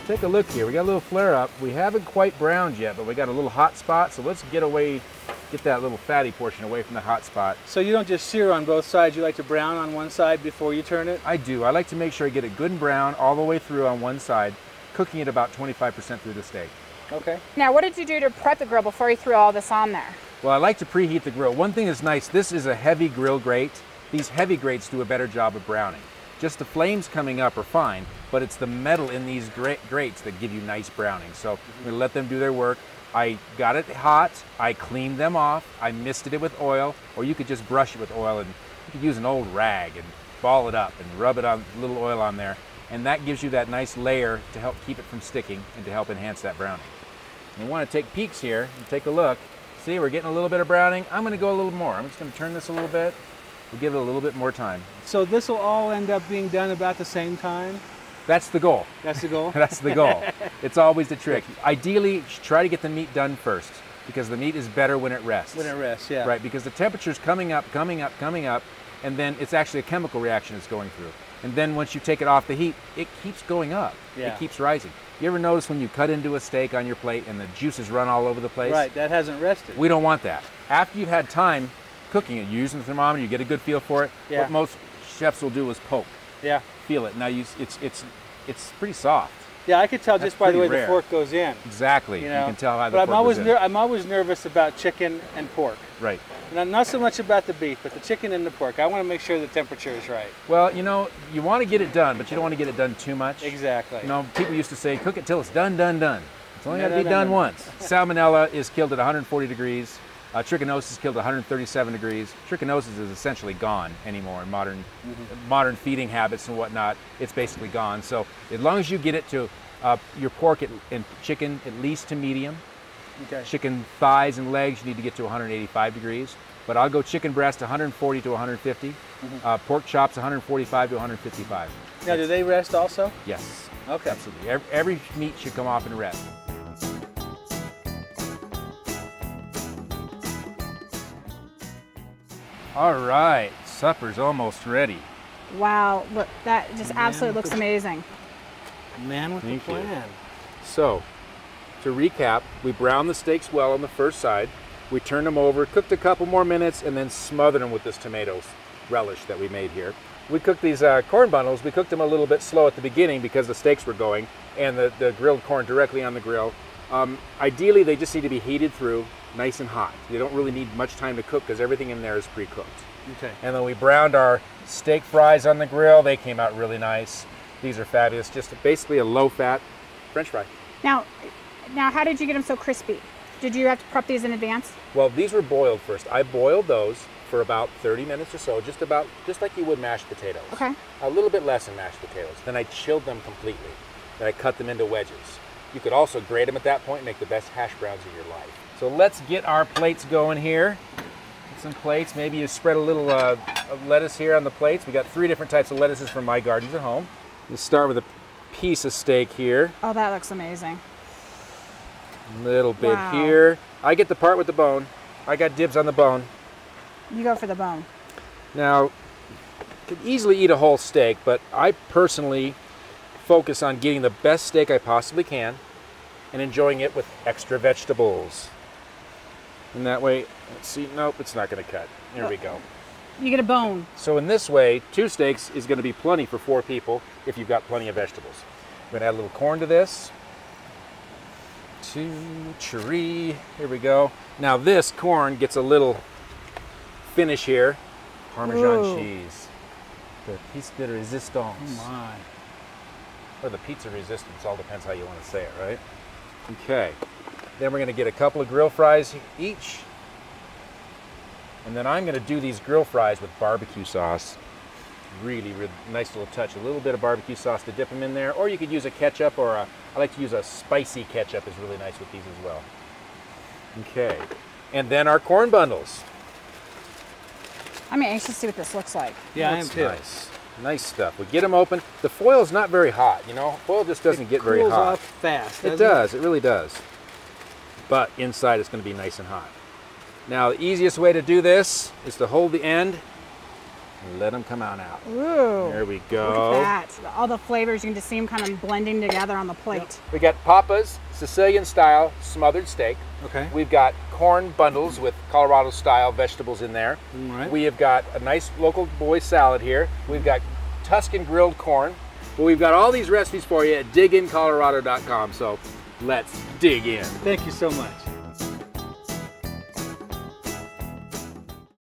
take a look here. We got a little flare up. We haven't quite browned yet, but we got a little hot spot. So let's get that little fatty portion away from the hot spot. So you don't just sear on both sides, you like to brown on one side before you turn it? I do. I like to make sure I get it good and brown all the way through on one side, cooking it about 25% through the steak. Okay. Now, what did you do to prep the grill before you threw all this on there? Well, I like to preheat the grill. One thing that's nice, this is a heavy grill grate. These heavy grates do a better job of browning. Just the flames coming up are fine, but it's the metal in these grates that give you nice browning. So I'm going to let them do their work. I got it hot, I cleaned them off, I misted it with oil, or you could just brush it with oil, and you could use an old rag and ball it up and rub it on a little oil on there. And that gives you that nice layer to help keep it from sticking and to help enhance that browning. And you want to take peeks here and take a look. See, we're getting a little bit of browning. I'm going to go a little more. I'm just going to turn this a little bit. We'll give it a little bit more time. So this will all end up being done about the same time? That's the goal. That's the goal? That's the goal. It's always the trick. Ideally, try to get the meat done first, because the meat is better when it rests. When it rests, yeah. Right, because the temperature's coming up, and then it's actually a chemical reaction it's going through. And then once you take it off the heat, it keeps going up. Yeah. It keeps rising. You ever notice when you cut into a steak on your plate and the juices run all over the place? Right, that hasn't rested. We don't want that. After you've had time cooking it, you're using the thermometer, you get a good feel for it. Yeah. What most chefs will do is poke. Yeah. Feel it. Now it's pretty soft. Yeah, I could tell That's just by the way pretty the rare. fork goes in. Exactly. You know? You can tell how the but pork goes in. I'm always nervous about chicken and pork. Right. And not so much about the beef, but the chicken and the pork. I want to make sure the temperature is right. Well, you know, you want to get it done, but you don't want to get it done too much. Exactly. You know, people used to say, cook it till it's done, done, done. It's only got to be done once. Salmonella is killed at 140 degrees. Trichinosis is killed at 137 degrees. Trichinosis is essentially gone anymore in modern feeding habits and whatnot. It's basically gone. So as long as you get it to your pork and chicken at least to medium. Okay. Chicken thighs and legs, you need to get to 185 degrees. But I'll go chicken breast 140 to 150. Pork chops 145 to 155. Now, do they rest also? Yes. Okay. Absolutely. Every meat should come off and rest. All right, supper's almost ready. Wow, look, that just absolutely looks amazing. Man with the plan. So, to recap, we browned the steaks well on the first side. We turned them over, cooked a couple more minutes, and then smothered them with this tomato relish that we made here. We cooked these corn bundles. We cooked them a little bit slow at the beginning because the steaks were going, and the grilled corn directly on the grill. Ideally, they just need to be heated through, nice and hot. They don't really need much time to cook because everything in there is pre-cooked. Okay. And then we browned our steak fries on the grill. They came out really nice. These are fabulous. Just basically a low-fat French fry. Now, how did you get them so crispy? Did you have to prep these in advance? Well, these were boiled first. I boiled those for about 30 minutes or so, just like you would mashed potatoes. Okay. A little bit less than mashed potatoes. Then I chilled them completely. Then I cut them into wedges. You could also grate them at that point and make the best hash browns of your life. So let's get our plates going here. Get some plates. Maybe you spread a little lettuce here on the plates. We got 3 different types of lettuces from my gardens at home. Let's start with a piece of steak here. Oh, that looks amazing. A little bit here. I get the part with the bone. I got dibs on the bone. You go for the bone. Now, you could easily eat a whole steak, but I personally focus on getting the best steak I possibly can and enjoying it with extra vegetables. And that way, let's see, nope, it's not going to cut. There we go. You get a bone. So in this way, 2 steaks is going to be plenty for 4 people if you've got plenty of vegetables. We're going to add a little corn to this. 2, 3, here we go. Now this corn gets a little finish here. Parmesan cheese. The piece de resistance. Oh my. Or the pizza resistance, all depends how you want to say it, right? Okay. Then we're going to get a couple of grill fries each. And then I'm going to do these grill fries with barbecue sauce. Really nice little touch. A little bit of barbecue sauce to dip them in there. Or you could use a ketchup, or I like to use a spicy ketchup, is really nice with these as well. Okay. And then our corn bundles. I'm anxious to see what this looks like. Yeah, I am too. Nice. Nice stuff. We get them open. The foil's not very hot, you know. Foil just doesn't get very hot. It cools off fast. It does. It really does. But inside it's going to be nice and hot. Now, the easiest way to do this is to hold the end and let them come on out. Ooh. There we Look go. at that. All the flavors, you can just see them kind of blending together on the plate. We got Papa's Sicilian style smothered steak. Okay. We've got corn bundles with Colorado style vegetables in there. All right. We have got a nice local boy salad here. We've got Tuscan grilled corn. But we've got all these recipes for you at digincolorado.com. So let's dig in. Thank you so much.